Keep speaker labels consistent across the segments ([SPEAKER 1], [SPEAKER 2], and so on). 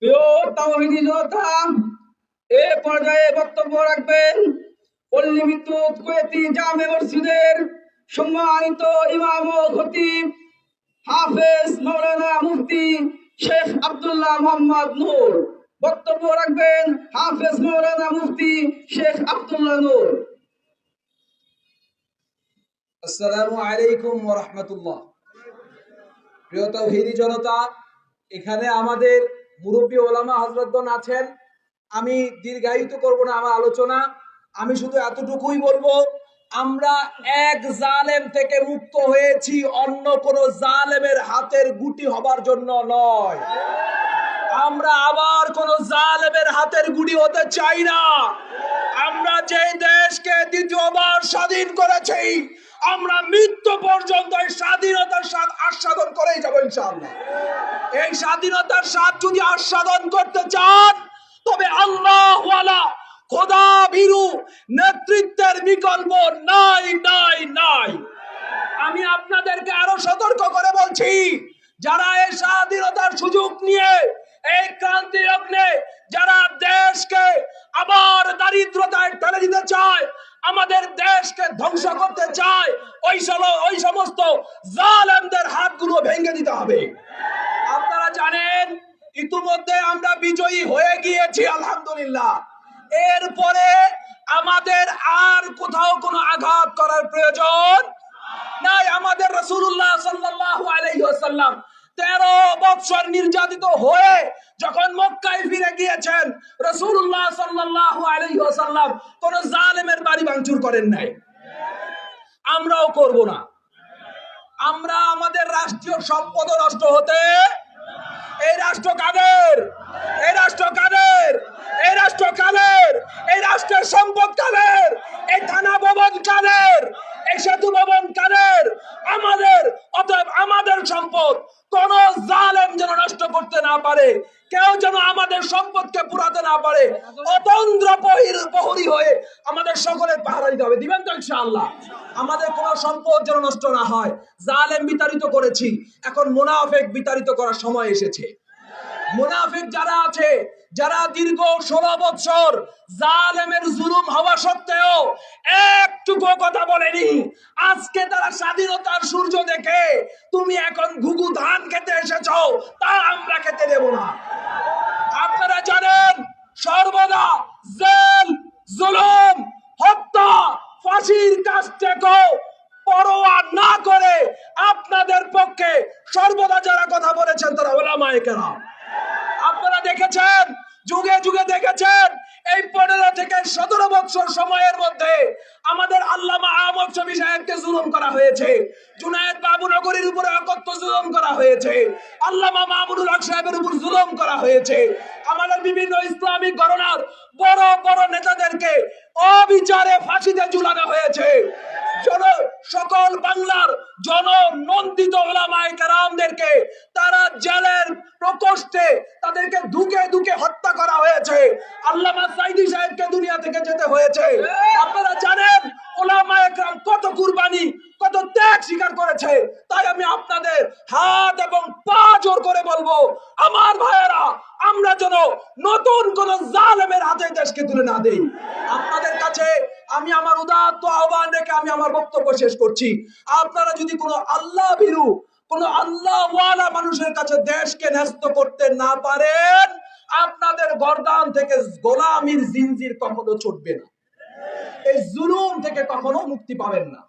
[SPEAKER 1] প্রিয় তাওহীদি জনতা, এ পর্যায়ে বক্তব্য রাখবেন পল্লী বিদ্যুৎ কুয়েতি জামে মসজিদের সম্মানিত ইমাম ও খতিব হাফেজ মাওলানা মুফতি শেখ আব্দুল্লাহ মোহাম্মদ নূর। বক্তব্য রাখবেন হাফেজ মাওলানা মুফতি শেখ আব্দুল্লাহ নূর।
[SPEAKER 2] আসসালামু আলাইকুম ওয়া রাহমাতুল্লাহ। প্রিয় তাওহীদি জনতা, এখানে আমাদের মুরব্বী ওলামা হযরতগণ আছেন। আমি দীর্ঘায়িত করব না আমার আলোচনা, আমি শুধু এতটুকুই বলবো, আমরা এক জালেম থেকে মুক্ত হয়েছি, অন্য কোন জালেমের হাতের গুটি হবার জন্য নয়। আমরা আবার কোন জালেমের হাতের গুটি হতে চাই না। আমরা যে দেশকে দ্বিতীয়বার স্বাধীন করেছি, আমরা মৃত্যু পর্যন্ত এই স্বাধীনতার স্বাদ আস্বাদন করেই যাবো ইনশাআল্লাহ। এই স্বাধীনতার স্বাদ যদি আস্বাদন করতে চান, তবে আল্লাহওয়ালা খোদা ভীরু নেতৃত্বের বিকল্প নাই নাই নাই। আমি আপনাদেরকে আরো সতর্ক করে বলছি, যারা এই স্বাধীনতার সুযোগ নিয়ে এই ক্রান্তি লগ্নে যারা দেশকে আবার দারিদ্রতায় ঠেলে দিতে চায়, আমাদের দেশকে ধ্বংস করতে চায়, ওই সমস্ত জালেমদের হাতগুলো ভেঙে দিতে হবে। আপনারা জানেন, ইতিমধ্যে আমরা বিজয়ী হয়ে গিয়েছি আলহামদুলিল্লাহ। এরপরে আমাদের আর কোথাও কোনো আঘাত করার প্রয়োজন নাই। আমাদের রাসূলুল্লাহ সাল্লাল্লাহু আলাইহি ওয়াসাল্লাম 13 বছর নির্যাতিত হয়ে যখন মক্কায় ফিরে গিয়েছেন, রাসূলুল্লাহ সাল্লাল্লাহু আলাইহি ওয়াসাল্লাম কোন জালেমের বাড়ি ভাঙচুর করেন নাই। আমরাও করব না। আমরা আমাদের রাষ্ট্রীয় সম্পদ নষ্ট হতে, এই রাষ্ট্র কাদের? এই রাষ্ট্র কাদের? এই রাষ্ট্র কাদের? এই রাষ্ট্রের সম্পদ কাদের? এই থানা ভবন কাদের? এই সেতু ভবন কাদের? আমাদের। অতএব আমাদের সম্পদ কোন জালেম যেন নষ্ট করতে না পারে, কেউ যেন আমাদের সম্পদকে পুরাতে না পারে। অতন্দ্র প্রহরী হয়ে আমাদের সকলের পাহারা দিতে হবে। দিবেন তো ইনশাআল্লাহ? আমাদের কোন সম্পদ যেন নষ্ট না হয়। জালেম বিতাড়িত করেছি, এখন মুনাফিক বিতাড়িত করার সময় এসেছে। মুনাফিক যারা আছে, যারা দীর্ঘ 16 বছর জালেমের জুলুম হওয়া সত্ত্বেও একটুকু কথা বলেনি, আজকে তারা স্বাধীনতার সূর্য দেখে তুমি এখন ঘুঘু ধান খেতে এসেছো, তা আমরা খেতে দেব না। আপনারা জানেন, সর্বদা জেল, জুলুম, হত্যা, ফাঁসির কাছ থেকেও পরোয়া না করে আপনাদের পক্ষে সর্বদা যারা কথা বলেছেন তারা উলামায়ে কেরাম। আপনারা দেখেছেন, যুগে যুগে দেখেছেন, এই 15 থেকে 17 বছর সময়ের মধ্যে আমাদের আল্লামা আহমদ শফী সাহেবকে জুলুম করা হয়েছে, জুনায়েদ বাবুনগরীর উপরে অকথ্য জুলুম করা হয়েছে, আল্লামা মামুনুল হক সাহেবের উপর জুলুম করা হয়েছে, আমাদের বিভিন্ন ইসলামিক ঘরানার বড় বড় নেতাদেরকে অবিচারে ফাঁসিতে ঝুলানো হয়েছে। সকল বাংলার জননন্দিত উলামায়ে কেরামদেরকে তারা জেলের প্রকোষ্ঠে তাদেরকে ধুকে ধুকে হত্যা করা হয়েছে। আল্লামা সাইদি সাহেবকে দুনিয়া থেকে যেতে হয়েছে। আপনারা জানেন উলামায়ে কেরাম কত কুরবানি, কত ত্যাগ স্বীকার করেছে। তাই আমি আপনাদের হাত এবং পা জোর করে বলবো, আমার ভাইয়েরা, আমরা যেন নতুন কোন জালেমের হাতে দেশকে তুলে না দেই। আপনাদের কাছে আমি আমার উদাত্ত আহ্বান রেখে আমি আমার বক্তব্য শেষ করছি। আপনারা যদি কোনো আল্লাহ ভীরু, কোন আল্লাহওয়ালা মানুষের কাছে দেশকে ন্যস্ত করতে না পারেন, আপনাদের গর্দান থেকে গোলামির জিনজির কখনো ছুটবে না, এই জুলুম থেকে কখনো মুক্তি পাবেন না।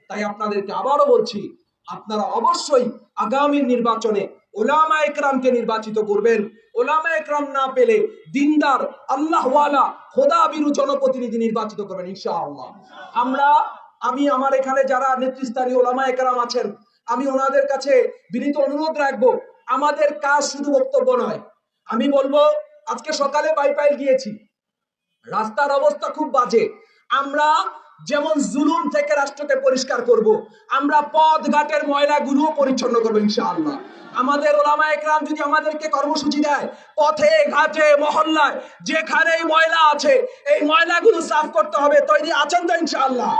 [SPEAKER 2] তাই আপনাদেরকে আবারও বলছি, আপনারা অবশ্যই আগামী নির্বাচনে উলামায়ে কেরামকে নির্বাচিত করবেন। উলামায়ে কেরাম না পেলে দিনদার, আল্লাহওয়ালা, খোদাভীরু জনপ্রতিনিধি নির্বাচিত করবেন ইনশাআল্লাহ। আমি আমার এখানে যারা নেতৃস্থানীয় উলামায়ে কেরাম আছেন, আমি ওনাদের কাছে বিনীত অনুরোধ রাখবো, আমাদের কাজ শুধু বক্তব্য নয়। আমি বলবো, আজকে সকালে বাইপাইল গিয়েছি, রাস্তার অবস্থা খুব বাজে। আমরা যেমন জুলুম থেকে রাষ্ট্রকে পরিষ্কার করব, আমরা পথ ঘাটের ময়লাগুলো পরিচ্ছন্ন করবো ইনশাআল্লাহ। আমাদের উলামায়ে কেরাম যদি আমাদেরকে কর্মসূচি দেয়, পথে ঘাটে মহল্লায় যেখানেই ময়লা আছে এই ময়লাগুলো সাফ করতে হবে, তৈরি আছেন তো ইনশাআল্লাহ?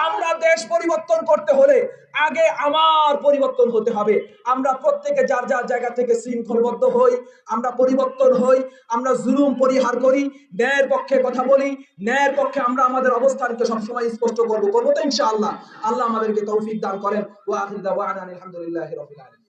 [SPEAKER 2] আমরা দেশ পরিবর্তন করতে হলে আগে আমার পরিবর্তন হতে হবে। আমরা প্রত্যেকে যার যার জায়গা থেকে শৃঙ্খলবদ্ধ হই, আমরা পরিবর্তন হই, আমরা জুলুম পরিহার করি, ন্যায়ের পক্ষে কথা বলি, ন্যায়ের পক্ষে আমরা আমাদের অবস্থানকে সবসময় স্পষ্ট করবো তো ইনশাআল্লাহ। আল্লাহ আমাদেরকে তৌফিক দান করেন। ওয়া আখিরু দাওয়ানা আলহামদুলিল্লাহি রাব্বিল আলামিন।